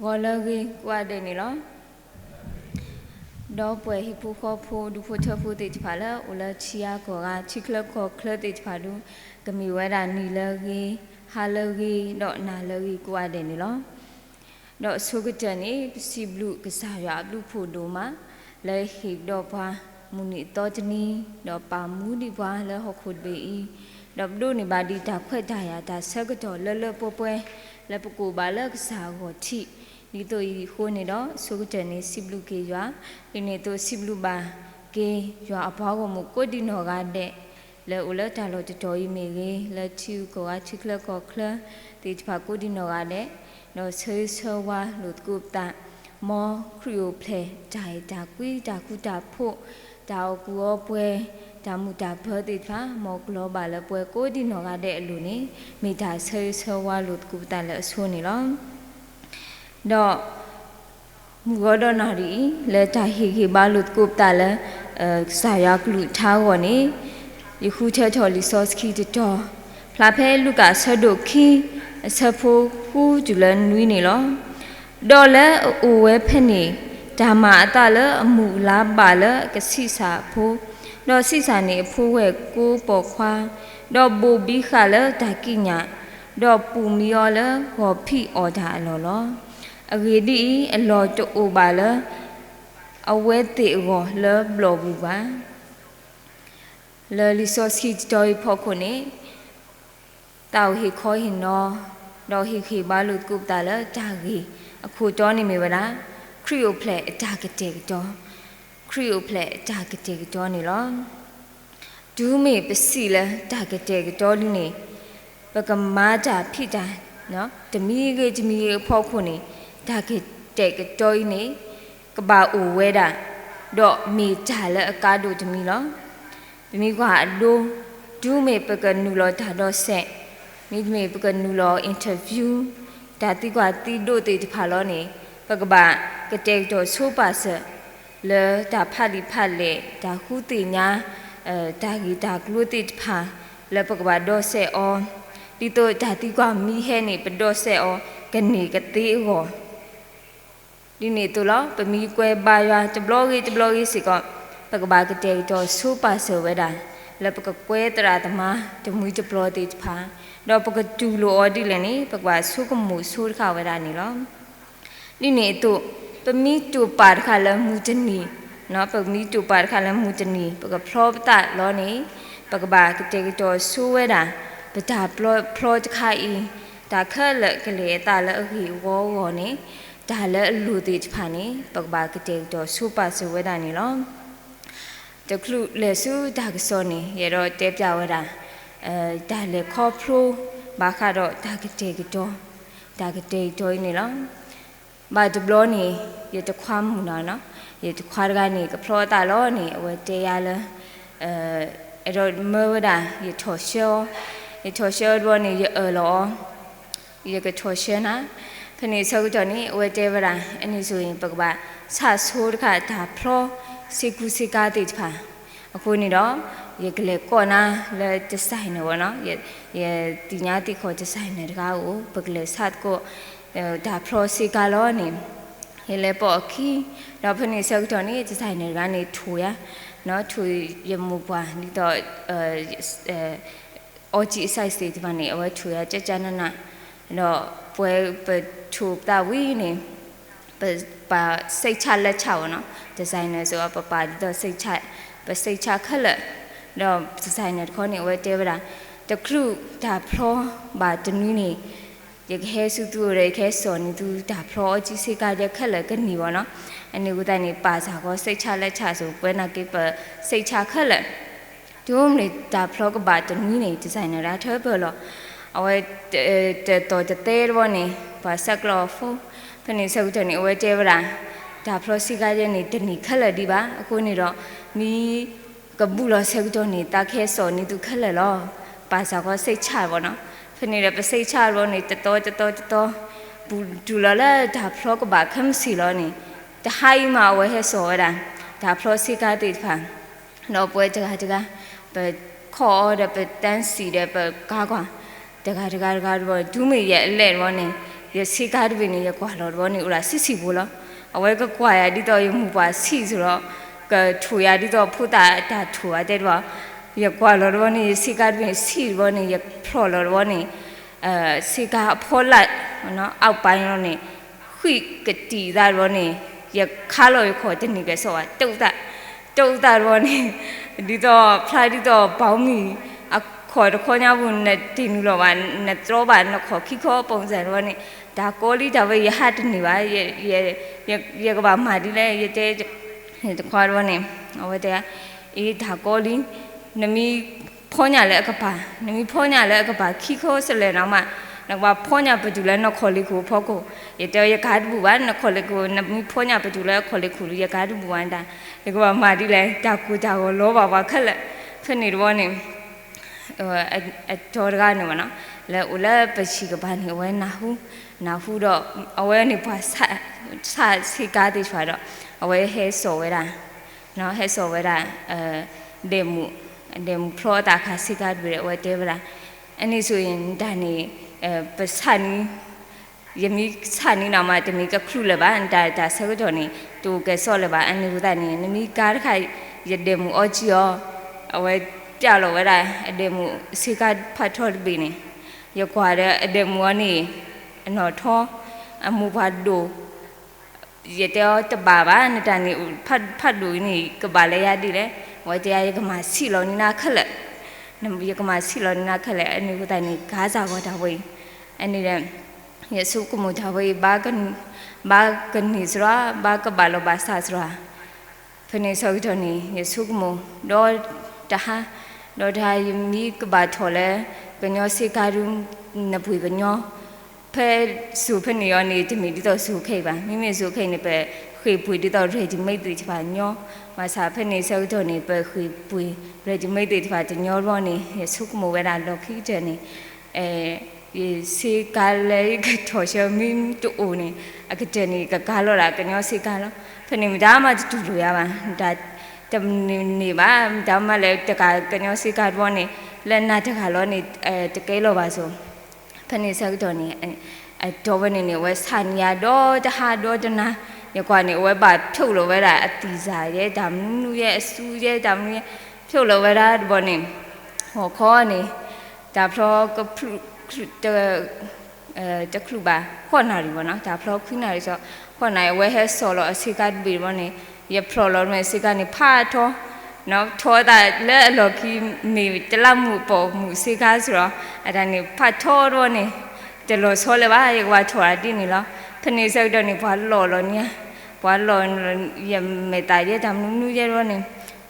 Walagi Guadenilo Dopwe Hipuko Dufotofu de Pala, Ula Chia Gora, Chicla Cockler de Padu, Gamiweda Nilagi, Halagi, not Nalagi Guadenilo. Not Sugatani, Si Blue Casaya, Blue Podoma, Le Hip Dopa, Muni Totani, Dopa Moody Wala Hokwood Bay, Dobduni Badi Taquetaya, Sagato, Lella Pope, Lepoco Balak Sago Tea. Nito I Honido, Sugutani, Siblu Kejua, Ineto Siblu Ba, Gay, you are a power Mukodino Gade, Le Ulata Lotoi Mege, Le Chu Coachicla Cockler, the Pacodino Gade, no Sewa, Lutgupta, more crew play, Jai Daqui, Dakuta Po, Dao Guopwe, Damuta Perdita, more global, Puecodino Gade Luni, Mita Sewa, Lutgupta, Sonilon. Do Mugodonari, let Hiki Balut Guptala, Sayak Lutawani, Yakuta Tolisoski the door. Plape Lucas Sadoki, Sapo, who Julan Winilo. Dollar Uwe Penny, Dama Tala, Mula Bala, Casisa Po, Do Sisani, Poe, Go Pokwa, Do Bobby Hala, Takinya, Do Pumiola, or P or Talolo. A ready a lot to Obala, a wet the le blobuba. Le Lisoski toy pocone, thou he call him no, he balut guptala, taggy, a cutoni mivana, Creole play a target door, Creole play a target Johnny long. Do me besila, target Dolly, but a mata pita, no, the me get me a pocone. Take a toy about weather. Do me tell a cado to me long. The me do me pick a nulo tado set. Meet me pick a nulo interview. Tati guati do te palone. Pagaba, get take to supasa. Le da pali pale, da hutinya, dagi da gluted pa. Le pagaba do se on. Dito tati gua me henny, but do se or can make a tea. Dini tu lo, pemi kue bayar ceblogi sikot, pagba kita itu super seweda, lepas kue teratama, temu ceblog di pa, dah pakai julu odi leni, pagba suka musur kaweda ni lo. Dini tu, pemi tu par kala mujani, no pemi tu par kala mujani, pakai prop tak lo ni, pagba kita itu seweda, betah prop kai, tak kala kele tak le wo ni. Dahlah ludit pani, pagba kita itu super seweda ni lo. Teklu lesu dah kesoni, yero tep jawara. Dahlah koplo, bakado dah kita itu ni lo. Baju bloni, yaitu kuam muna no, yaitu keluarga ni, keplo tak lo ni, wajah yala. Ero meweda, yaitu sio dua ni lo, yaitu sio na. Penny Sogoni, whatever, and is doing Pagba, Sas Hurka, Pro, Sikusika Ditpa. A Kunido, Yakle Kona, le designer, yet Dinati co designer Gao, Pugle Satko, da Pro Sigaloni. He lepo key, the Penny Sogoni, designer Rani Tuya, not to Yamuba, Nito Ochi size money over to a Janana. No, but to that we name, but say chala chow no designers or papa the say chat, but say cha color. No designer calling whatever the crew that pro but the nuni. You has to do a case on to that pro Jessica the color can you no and you would any pass or say chala chasso when I give a say cha color. Do only that pro about the nuni designer at her below. Our the third one, Pasaclofo, Penny Sogoni, whatever. The Prosiga ni color diva, a conido, me Gabula Sogoni, Takes on it to color law. Pasaco say charvona, Penny Rep say charvon, the to Dulala, the Procaba comes siloni. The high ma where he saw it, the Prosiga did fan. No poeta, but called up a dance seed up a gagua. The Garagar do me yet late one, ye sika de ni ye kwa lo ro ni ura si bo lo awe ka kwa ya di to ye mu ba si so ro ka thu ya di to phu ta thu ya de ro ye kwa lo ro ni sika de si ro ni ye phlo lo ro ni sika pho la no out pai lo ni hui ka ti da ro ni ye kha lo ye kho de ni ke so wa tou da ro ni di to phla di to bao mi ခေါ်တော့ခေါ်ညာဘူးနဲ့တင်လို့ပါနဲ့တော့ပါနဲ့ခေါ်ခိခေါ်ပုံစံတော့နေဒါကိုလီဒါပဲရဟတ်နေပါရကဘာမာဒီလေရတဲ့ခေါ်တော့နေဟိုတဲ့အေးဒါကိုလီနမီဖောညာလဲအကပါနမီဖောညာလဲအကပါခိခေါ်စလဲတော့မှနောက်ပါဖောညာပတူလဲနော်ခေါ်လီကိုဖောကိုရတဲ့ရကားဘူးပါနော်ခေါ်လီကိုနမီဖောညာပတူလဲခေါ်လီကိုရကားဘူးဝမ်းတာရကဘာမာဒီလေဒါကိုဒါကိုလောပါခက်လက်ဖြစ်နေတော့နေတော်ရကနေမနော်လဲဦးလဲပစီကဘာနေဝဲနာဟုတော့အဝဲနေပါဆာစီကားတိချွာတော့အဝဲဟဲဆော်ဝဲတာနော်ဟဲဆော်ဝဲတာဒေမူဖလောတာခါစီကားပြီးဝဲတဲဗလာအဲ့ဒီဆိုရင်ဒါနေပစနီယမီစနီနာမတမီကခလူလဲပါဒါဆကတော့နေတူကဲဆော့လဲပါအဲ့ဒီကတည်းကနမီကားခါရဒေမူအော်ချီယောအဝဲပြလို့ဝဲတာအဒေမူစီကဖတ်ထော်ပြီးနေရကွာတဲ့အဒေမူကနေအနော်ထောအမူဖတ်ဒိုရတဲ့တဘာဘာနဲ့တန်နေဖတ်ဒိုနေကဘာလဲရဒီလေဝဲတရားရကမှစီလောနီနာခက်လက်နမရကမှစီလောနီနာခက်လက်အနိကတိုင်နေဂါဇာကောတာဝေးအနိတဲ့ယေစုကမူတာဝေးဘာကနေစရာဘာကဘာလောဘာစာစရာဖနေဆောက်တော်နေယေစုကမူတော့တဟာတော့ဒါယမီကဘာထော်လဲကညောစီကာရုနပွေကညောဖဲစုဖနေရောနေတမီတော့စုခိတ်ပါမိစုခိတ်နေပဲခွေပွေတော့ရေဒီမိတ်တိချပါညောမစာဖနေဆောက်တော့နေပဲခွေပွေရေဒီမိတ်တိချပါတညောရောနေစုကမဝဲတာလောခိတဲ့နေစီကာလေကထော်ရှမင်းတူနေအကတဲ့နေကကာလောတာကညောစီကာလောဖနေမဒါမှတူလို့ရပါဒါတနေပါဒါမှလည်းတကကညောစီကတော့နေလက်နာတကလောနေတကယ်လို့ပါဆိုဖနေဆက်တော့နေတော့ဝနေနေဝဲဆန်ရတော့တဟာတော့တနာရကွာနေဝဲပါဖြုတ်လို့ဝဲတာအတီစာရဲ့ဒါမနုရဲ့အဆူရဲ့ဒါမနုရဲ့ဖြုတ်လို့ဝဲတာဘောနေဟောခေါ်နေဒါဖလောကဖလုတကလူပါခေါ်နာရီဘောနော်ဒါဖလောခွနာရီဆိုခေါ်နိုင်ဝဲဟဲဆော်လို့အစီကတ်ဘီဘောနေရဖလောလောမဲစီကနေဖာထောနော်ထောတာလဲအလော်ခီမီတလမှုပေါ်မှုစီကားဆိုတော့အဲ့ဒါနေဖတ်ထောတော့နေတလို့ဆောလဲပါရကွာထောတာတင်းနေလားဖနေဆောက်တော့နေဘွာလော်လော်နေဘွာလော်ရမေတာရတမနူရတော့နေ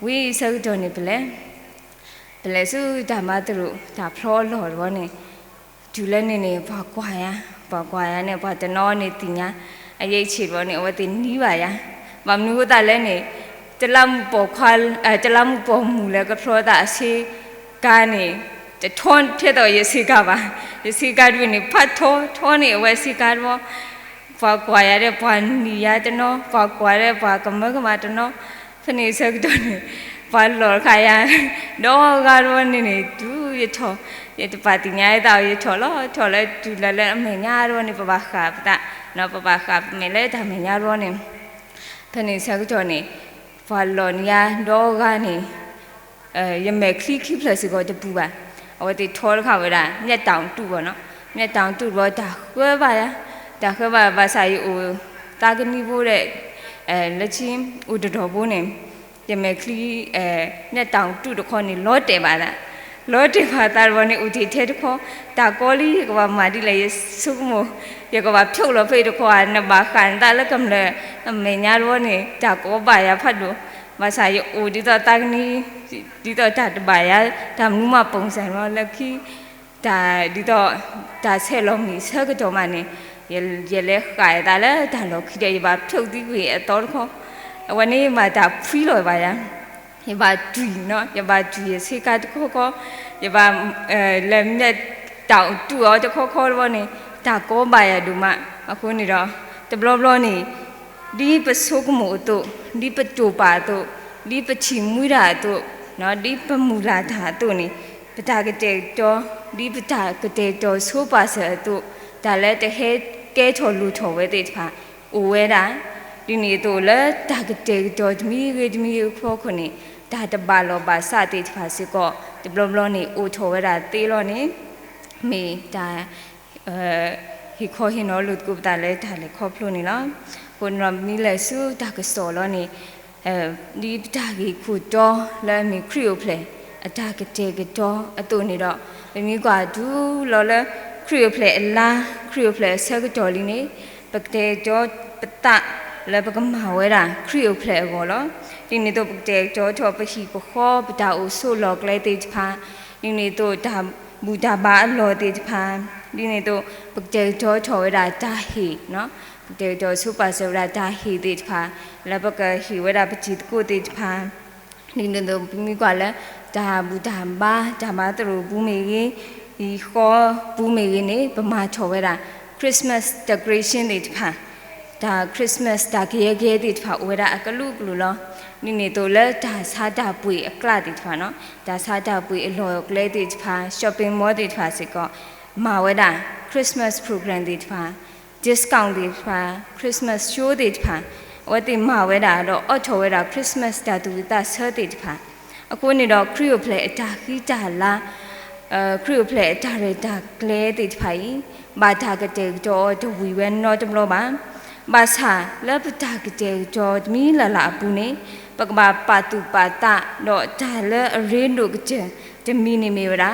ဝီဆောက်တော့နေဘလဲစုဓမ္မတို့ဒါဖလောလော်တော့နေဒူလဲနေဘာကွာရနဲ့ဘာတနောနေတင်ညာအရေးချီတော့နေဝတ်တင်နီးပါရမမနူတာလဲနေတလမ်ပေါ်ခွာတလမ်ပေါ်မူလဲကဖလောတာအစီကနေတထွန်းဖြစ်တော့ရစီကပါရစီကတွင်နေဖတ်ထောနေဝဲစီကတော့ဘာကွာရတဲ့ဘာနီရတနောဘာကွာတဲ့ဘာကမတနောဖနေစက်တော့နေဘာလော်ခါရတော့ကတော့နေတူရထောရတပါတိညာတော့ရထောထောလဲတူလဲအမေညာတော့နေပပခါပတာနော်ပပခါမေလဲဒါမေညာတော့နေဖနေစက်တော့နေဘာလော်ညာတော့ကနေရမဲခလီပလက်စကိုတပူပါအဝတိထောခါဝဲတာမျက်တောင်တူပေါ့နော်မျက်တောင်တူတော့ဒါခွဲပါရဒါခွဲပါဘာစာရီအိုတာကနီဘိုးတဲ့လက်ချင်းဦးတော်ဘိုးနေရမဲခလီမျက်တောင်တူတခေါနေလော့တယ်ပါလားလောတိဖာတာဘောနေဦးတီထဲတခေါဒါကောလီကဘာမာဒီလေစုမိုရကဘာဖြုတ်လို့ဖေးတခေါနဘာခန်တာလကမလဲမေညာရောနေဒါကောပါရဖတ်လို့မဆာယအိုဒီတော့တာကနီဒီတော့တတ်ပါရဒါမူမပုံစံရောလက်ခီဒါဒီတော့ဒါဆဲလုံးမီဆဲကတော့မနေရလဲခိုင်တာလဲဒါလို့ခိတဲ့ဘာဖြုတ်ပြီးပြီအတော်ခေါဝနေမှာဒါဖီးလို့ပါရရပါဒူနော်ရပါဒူရစေကတခေါရပါလက်မြက်တောင်တူရောတခေါဘောနေဒါကောပါရဒူမအခုနေတော့တဘလနေဒီပစုကမှုတို့ဒီပတူပါတို့ဒီပချီမွေးတာတို့နော်ဒီပမူလာတာတို့နေပတာကတဲ့တော့ဒီပတာကတဲ့တော့ဆိုပါစတို့ဒါလည်းတဟဲ แก้ชอลูชอเวติพาโอเวดาဒီနေ့တော့လဲတာကတဲ့တော့မီခေါ်ခုနေဒါတပါလောပါစတဲ့ဖာစစ်ကောဒီဘလောနေအိုထော်ဝဲတာတေးလို့နေမေဒါဟီခေါ်ဟင်းလို့ကုပတာလဲဒါလဲခေါ်ဖလို့နေလားကိုနမီလဲစုဒါကစော်လို့နေဒီတာကြီးခုတော့လဲမီခရီယိုဖလေအတာကတဲ့ကတော့အတူနေတော့မီကွာဒူလောလဲခရီယိုဖလေအလားခရီယိုဖလေဆက်ကတော့လီနေပကတဲ့တော့ပတလဲပကမာဝဲတာခရီယိုဖလေကောလောဒီနေ့တော့ပကတဲ့တော့ချောပဟီပခောပတာအိုဆိုလောကလဲတေချဖာဒီနေ့တော့ဒါဘူဒါဘာအလောတေချဖာဒီနေ့တော့ပကတဲ့တော့ချောဝဲတာဒါဟီနော်ပကတဲ့တော့စူပါဆရာဒါဟီတေချဖာလဲပကဟီဝဲတာပချီကိုတေချဖာဒီနေ့တော့မိကွာလဲဒါဘူဒါဘာဒါမတရဘူမေကြီးဒီခောဘူမေကြီးနေပမာချောဝဲတာ Christmas decoration တေချဖာဒါခရစ်စမတ်ဒါကေတိတဖာဝဲတာအကလူကလူလောနိနေတော့လဲဒါစားတာပွေအကလတိတဖာနော်ဒါစားတာပွေအလောကလဲတိတဖာ shopping mall တိတဖာစစ်ကောမာဝဲတာ Christmas program တိတဖာ discount တိတဖာ Christmas show တိတဖာဝဲတိမာဝဲတာတော့အော့ချောဝဲတာ Christmas တာတူတာဆာတိတဖာအခုနေတော့ Creo play အတာခိတာလာCreo play အတာရတာကလဲတိတဖာကြီးဘာတာကတဲ့တော့ဒဝီဝဲနော်တမလို့ပါဘာသာလပတာကတဲ့ကြောမီလာလာပူနေပကဘာပါတူပါတာတော့ဒါလရေနိုကတဲ့တမီနေမေရာ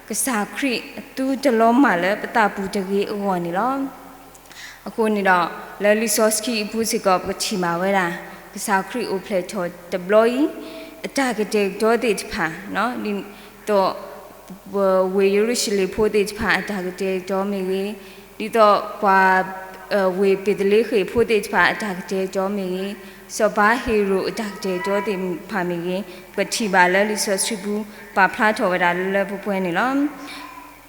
ကစားခရီတူတလုံးမလဲပတာပူတကြီးအော်နေလောအခုနေတော့လလီဆော့စကီဘူးစီကောပချီမာဝဲတာကစားခရီအိုဖလက်ချောဒပလိုယီအတာကတဲ့ကြောတဲ့ဖာနော်ဒီတော့ဝေရရှိလေဖိုတဲ့ဖာအတာကတဲ့ကြောမီကြီးဒီတော့ကွာဝေပစ်လေခေဖို့တဲ့ဖာအတာကတဲ့ကြောမီစဘာဟီရိုအတာကတဲ့ကြောတဲ့ဖာမီပတိပါလဲလီဆော့စဘူးပါဖလာထော်ဝဒါလဲပွဲနေလော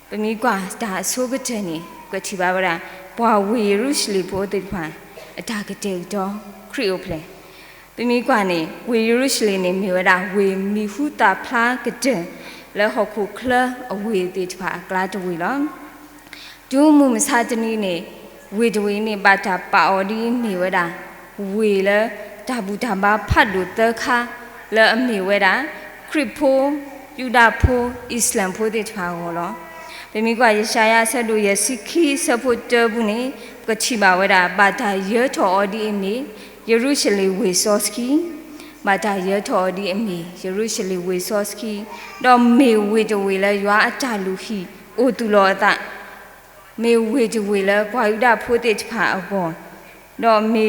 ပမီကွာဒါဆိုကတဲ့နေကတိပါဗရာဘွာဝေရရှိလေဖို့တဲ့ဖာအတာကတဲ့ကြောခရီယိုဖလေပမီကွာနေဝေရရှိလေနေမြေဝဒါဝေမီဟုတာဖလာကတဲ့လဲဟခုခလအဝေတဲ့ဖာကလာတဝေလောဒူးမှုမစားတနီးနေဝေဒဝေနေပါတာပါအော်ဒီနေဝဲတာဝေလဲဒါဘူးဒါဘာဖတ်လို့တခါလဲအမေဝဲတာခရစ်ဖိုယူဒာဖိုအစ္စလမ်ဖိုတဲ့ထားဟောလောဗေမီကွာယရှာယဆက်တို့ယစီခီဆဖို့တဘူးနေကချီပါဝဲတာပါတာရဲထော်အော်ဒီအမေယေရုရှလင်ဝေဆော့စကီပါတာရဲထော်အော်ဒီအမေယေရုရှလင်ဝေဆော့စကီတော့မေဝေဒဝေလဲရွာအတလူဟီအိုတူလောအတမေဝေဒဝေလဲဘွာယူဒဖိုတဲ့ဖာအပေါ်တော့မေ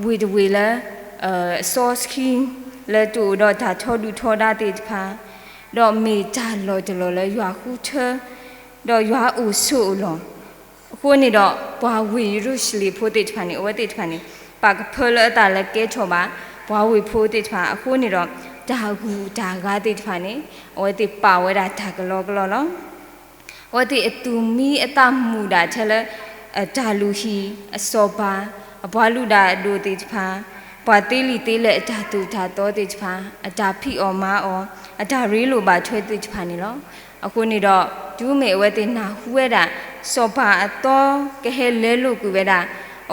ဝေဒဝေလဲဆော့စကီလဲတူတော့ဒါထော်ဒူထော်ဒါတဲ့ဖာတော့မေတာလောတလောလဲရွာခုချတော့ရွာအိုဆူလောအခုနေတော့ဘွာဝေရုရှလီဖိုတဲ့ဖာနေဝတဲ့ဖာနေပါကဖလတာလဲကဲချောပါဘွာဝေဖိုတဲ့ဖာအခုနေတော့ဒါကူဒါကားတဲ့ဖာနေဝတဲ့ပါဝဲတာဒါကလောလောဝတိအတူမီအတမှုတာချက်လဲဒါလူဟီအစောပါအဘွားလူတာဒိုတေချဖာဘွာတေးလီတေးလဲအတာတူတာတောတေချဖာအတာဖိအော်မာအော်အတာရေးလိုပါထွဲတေချဖာနေလောအခုနေတော့ဒူးမေဝတိနာဟူဝဲတာစောပါအတော်ကဟဲလဲလို့ကူဝဲတာ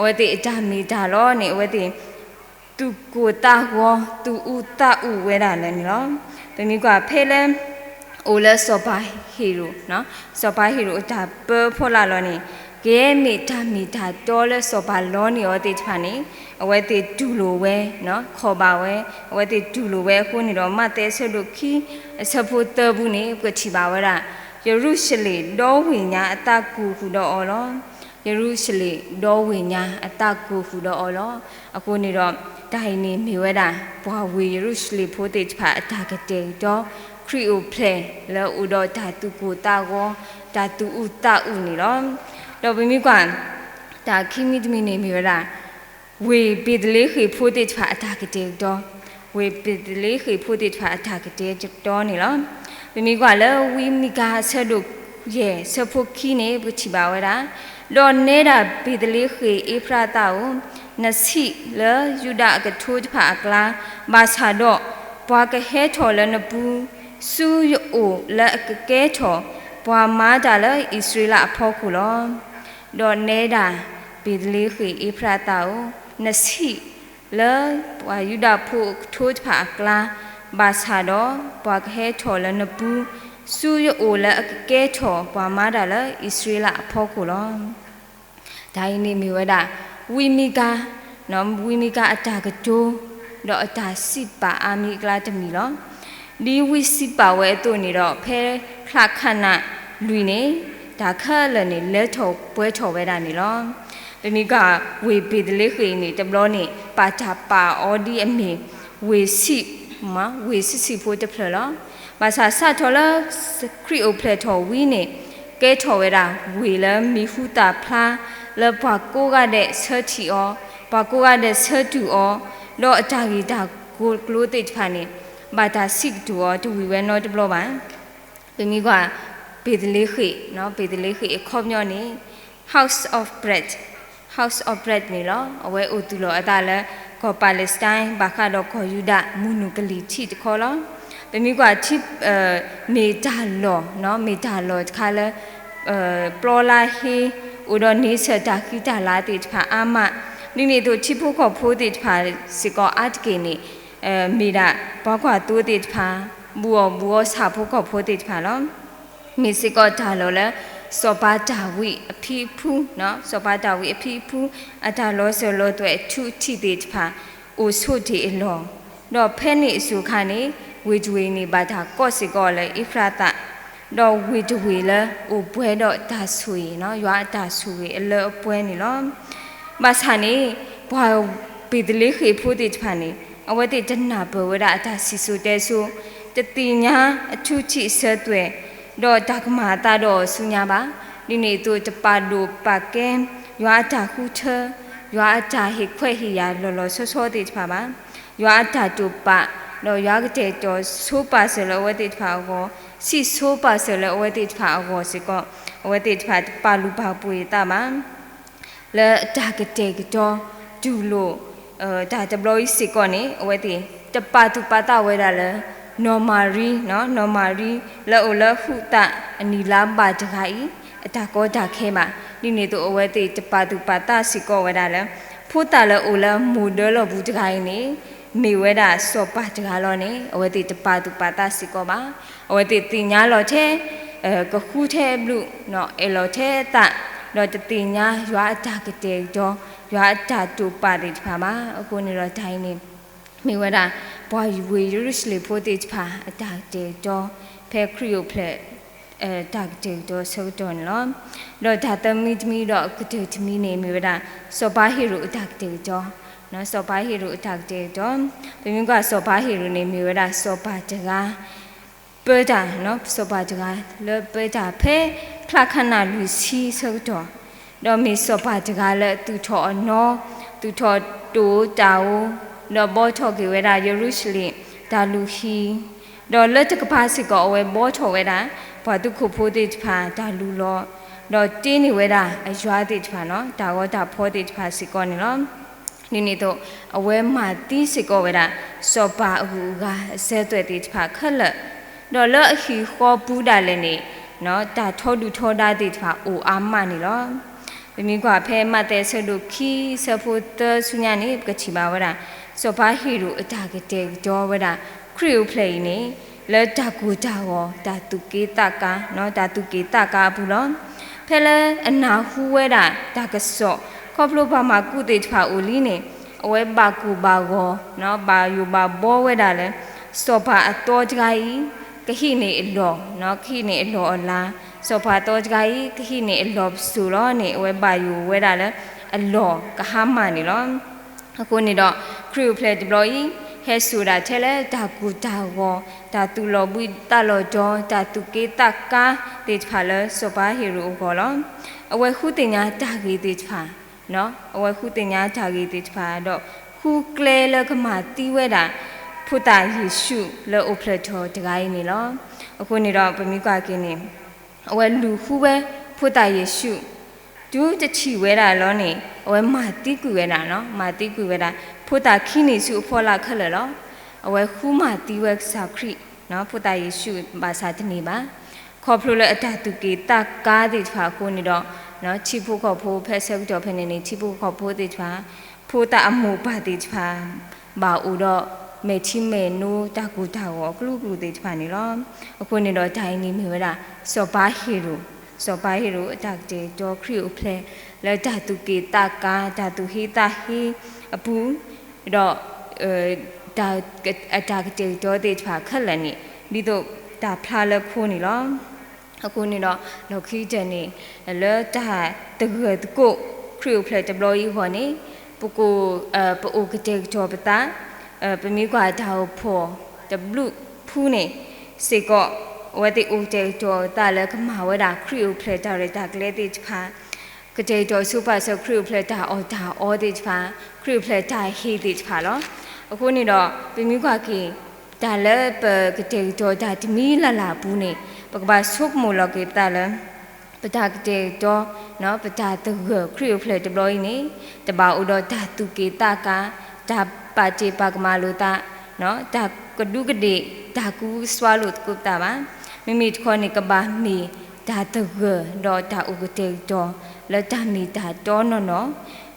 ဝတိအတာမီတာလောနေဝတိသူကိုတာဟောသူဥတာဥဝဲတာလဲနေလောတမီကဖဲလဲအိုလဲစောပါဟီရိုနော်စောပါဟီရိုဒါပဖောလာလောနေကဲမီတာတော်လဲစောပါလောနေရောတေချဖာနေအဝဲတေဒူလိုဝဲနော်ခေါ်ပါဝဲအဝဲတေဒူလိုဝဲခုနေတော့မတဲဆလုခီအစဖို့တဘူးနေကချီပါဝဲတာယေရုရှလေတော်ဝိညာအတကူခုတော့အော်လောယေရုရှလေတော်ဝိညာအတကူခုတော့အော်လောအခုနေတော့ဒိုင်နေမြေဝဲတာဘွာဝေယေရုရှလေဖို့တေချဖာအတာကတဲ့တော့ခရီအိုဖလေလဲဥတော့ဓာတုကိုတာကောဓာတုဥတာဥနေတော့တော့ဘမိကွာဒါခိမိတမီနေမြေရာဝေပိဒလေခေဖို့တဲ့ဖာအတာကတဲ့တော့ဝေပိဒလေခေဖို့တဲ့ဖာအတာကတဲ့တော့နေလောဘမိကွာလဲဝီမိကာဆက်တို့ရဲ့ဆဖို့ခီနေပချီပါဝဲတာတော့နေတာပိဒလေခေအေဖရာတာကိုနစီလဲယူဒကထိုးဖာအကလာဘာသာတော့ဘွာကဟဲထော်လဲနဘူးဆူယိုလက်ကဲချောဘွာမာဒါလဣစရေလအဖို့ခုလော ดอนเนดาปิดลีขีอิพระเตานาสีและวายุดาพูทูตผากลาบาชาดปากเฮทอลนบูสูยโอละเกทอปามาดาละอิสราเอลพอกุลไดนี่มีวดาวิมิกาน้อมวิมิกาอัตากโจดออัตาสิปาอามิกลาตมีลอดีวิสิปาเวตัวนี้ดอเพคลักขณะลุยเนดาข้าเลยนี่เลือทอป่วยทอเวดานี่ลอเป็นมีกาเวปิดเล็กนี่ตบล้อนี่ปาจาปาออดีเอมีเวสิมาเวสิพูดจะเพลลอภาษาซาทอลครีโอเพลทอวีนี่เกทอเวดาเวลมีหูตาพลาแล้วปากกูกาเดเสถีอปากกูกาเดเสตูอดอจากีตากูกลูติพานี่บาตาสิกตัวตัววิเวนอตบลอบานเป็นมีกว่าปิดเลขีเนาะปิดเลขีครอบยอนี่ House of Bread นี่ลอเอาไว้อุตุลอตาละก็ปาเลสไตน์บาคาดอคอยูดามุนุกลีที่ขอลอเป็นมีกว่าที่เมดาลอเนาะเมดาลอคาละปลอลาเฮอุดรนิสตาคิตาลาติพาอามานี่ตัวที่ผู้ขอพูดติพาสิกออัดเกนี่มีดาปากว่าตัวติพาบัวสาผู้ขอพูดติพาลอมีสิกอจาลอละสปาดาวิอภิภูเนาะสปาดาวิอภิภูอัตาลอเซโลตัวทุติติพาอุสุติเอลอดอเพนิสุขานีวิจเวนีบาดาก็สิกอเลยอิฟราตะดอวิจเวละอุป่วยดอตาสุยเนาะยาตาสุยเอลป่วยนี่ลอบาสานีพอปิดลิขิพูดิพานีเอาไว้ติจันนาเบวดาตาสิสุเตสุจะตีญาทุชิเสตเวดอจักมาตาดอสุญญาบานี่ตัวจะปาดูปากแกมยาตาคูเชยาตาเฮกเควฮิยาลอโซติพาบายาตาตุปะดอยากเจจอสุปาเสลวติพาโกสิสุปาเสลวติพาโกสิก็วติพาปาลุปาปุยตามาและจากเจกจอดูโลจากจะบลอยสิก่อนนี้เอาไว้ตีจะปาตุปาตาไว้ได้เลยนอมารีเนาะนอมารีแล้วโอละหุตะอันนี้ลาบาจะใครตาก็จะเข้มานี่ตัวเอาไว้ตีจะปาตุปาตาสิก่อไว้ได้เลยพูดแต่ละโอละมูเดลบุจะใครนี่มีไว้ได้สอบปาจะใครล้อนี่เอาไว้ตีจะปาตุปาตาสิก่อบ้าเอาไว้ตีติญญาล้อเช่ก็คู่เช่บลูเนาะเอล้อเช่ตะเราจะตีญาอยู่อาจารย์เจจออยู่อาจารย์จูปาริพามาคนนี้เราไทยนี่มีเวลาพออยู่วิรุสเลโพติพาอาจารย์เจจอเพคริโอเพลจากเจจอสุดอนล้อเราถ้าตมีดอกก็จะมีเนี่ยมีเวลาสบายฮิรุจากเจจอเนาะสบายฮิรุจากเจจอเป็นมีก็สบายฮิรุเนี่ยมีเวลาสบายจังเปิดจ้าเนาะสบายจังแล้วเปิดจ้าเพคลาขนาดลุซีสุดอดอมีสบายจังแล้วตุทอเนาะตุทอตูเจ้าดอบอทอกิเวดาเยรูซาเล็มดาลูฮีดอเลตกพาสิกอเวบอทอเวดาพอตุคุโพติพาดาลูลอดอตีนิเวดาอยวาติพาเนาะดาวดาโพติพาสิกอนี่ลอนี่ตัวเอาไว้มาตีสิกอเวดาสบาหูกาเสตัวติพาขะละดอเลฮีขอปูดาเลนี่เนาะตาทอดูทอดาติพาโออามานี่ลอเป็นมีกว่าเพมาเตสดุคีสพุตเตสุญญานี่กชิบาวดาสบาฮิรุตากเจจอวดาคริวเพลย์นี่แล้วตากูจาวตาตุกีตากาเนาะตาตุกีตากาบุลเพลอนาหูเวดาตากสอครอบลูกพามากูติพาอุลีนี่เอาไว้บากูบาโกเนาะบาอยู่บาโบเวดาเลยสบาตัวจไกกะฮีนี่หลอเนาะฮีนี่หลอลาสบาตัวจไกกะฮีนี่หลอสุรอนี่เอาไว้บาอยู่เวดาเลยหลอกะหามานี่ลอအခုနေတော့ crew play deploy ဟဲဆိုတာထဲလဲဒါကူဒါဝဒါတူလောဘူးတလောကြောဒါတူကေတကာတေဖာလဲစပါဟီရိုဘောလောအဝဲခုတင်ညာဒါဂီတေဖာနော်အဝဲခုတင်ညာဒါဂီတေဖာတော့ခုကလဲလကမာတီဝဲတာဖုတာယေရှုလောအိုဖလက်ထောတကိုင်းနေလောအခုနေတော့ပမိကွာကင်းနေအဝဲလူခုပဲဖုတာယေရှုดูจะฉีเวดาล้อนี่เอาไว้มาติกุเวดาเนาะมาติกุเวดาพุทธาขี้นี่สุพอละขะเลยเนาะเอาไว้คู่มาติเวกสาคริเนาะพุทธาเยซูบาสาตนีบาขอพลุเลยอตาตุกีตากาติฟาโคนี่ดอ နော်ချီဖို့ခေါ်ဖို့ဖက်ဆက်တော့ဖက်နေနေချီဖို့ခေါ်ဖို့တေချာဖိုးတာအမှုပါတေချာဘာဦးတော့မေချီမေနိုးတကူတာရောကလူကလူတေချာနေလောအခုနေတော့ဒိုင်းနေမျိုးလားစောပါဟီရိုစောပါဟီရိုအတက်တေတော့ခရီအိုဖလဲလက်ဓာတုကေတာကာဓာတုဟိတာဟိအပူတော့ဒါအတာကတေတော့တေချာခက်လည်းနေဒီတော့ဒါဖလာလက်ခိုးနေလောအခုနေတော့လောက်ခီးတဲ့နေလဲတာတကယ်တကိုခရီဖလက်တဘလို့ယူဟောနေပကိုပိုကတဲ့တော့ပတာပမီကွာဒါဖို့တဘလူဖူးနေစေကောဝတ်တီဦးတဲ့တော့တာလဲကမာဝဲတာခရီဖလက်တာရတာကလေးတိဖာကတဲ့တော့စူပါဆခရီဖလက်တာအော်တာအော်တိဖာခရီဖလက်တာဟီတိဖာလောအခုနေတော့ပမီကွာကီဒါလဲပကတဲ့တော့ဒါတမီလာလာဘူးနေပကဘာဆုပ်မလကေတာလဲပတာကတဲ့တော့နော်ပတာတကခရီဖလက်တဘလို့နေတဘာဥတော့ဒါတုကေတာကဒါပါချေပကမာလို့တာနော်ဒါကဒုကတိဒါကူစွာလို့ကုတာပါမိမိခေါ်နေကဘာမီဒါတကတော့ဒါဥကတဲ့တော့လက်တမီဒါတော့နော်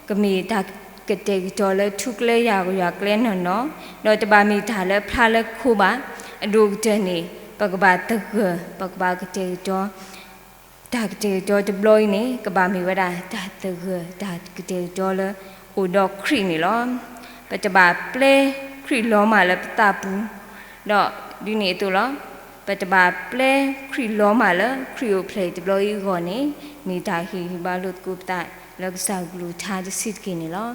ကမီဒါကတဲ့တော့လဲထုကလဲရကလဲနော်တော့တဘာမီဒါလဲဖလာလဲခုပါအဒုတဲ့နေပကဘာတကပကဘာကတဲ့တော့ဒါကတဲ့တော့ဒပလိုင်းနေကဘာမီဝဒါဒါတကဒါကတဲ့တော့လဲဥတော့ခရီနေလောပတဘာပလေခရီလောမှာလဲပတာပူတော့ဒီနေတူလောပတဘာပလေခရီလောမှာလဲခရီကိုဖလေဒပလိုင်းကိုနေမိတာဟီဘာလို့ကုပတာလောက်စားဂလူထားတဲ့စစ်ကိနေလော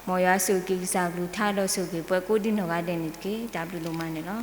မော်ရဆုကိစားဂလူထားတော့ဆုကိပွဲကိုဒီနောကတဲ့နေကေ W လုံးမနေလော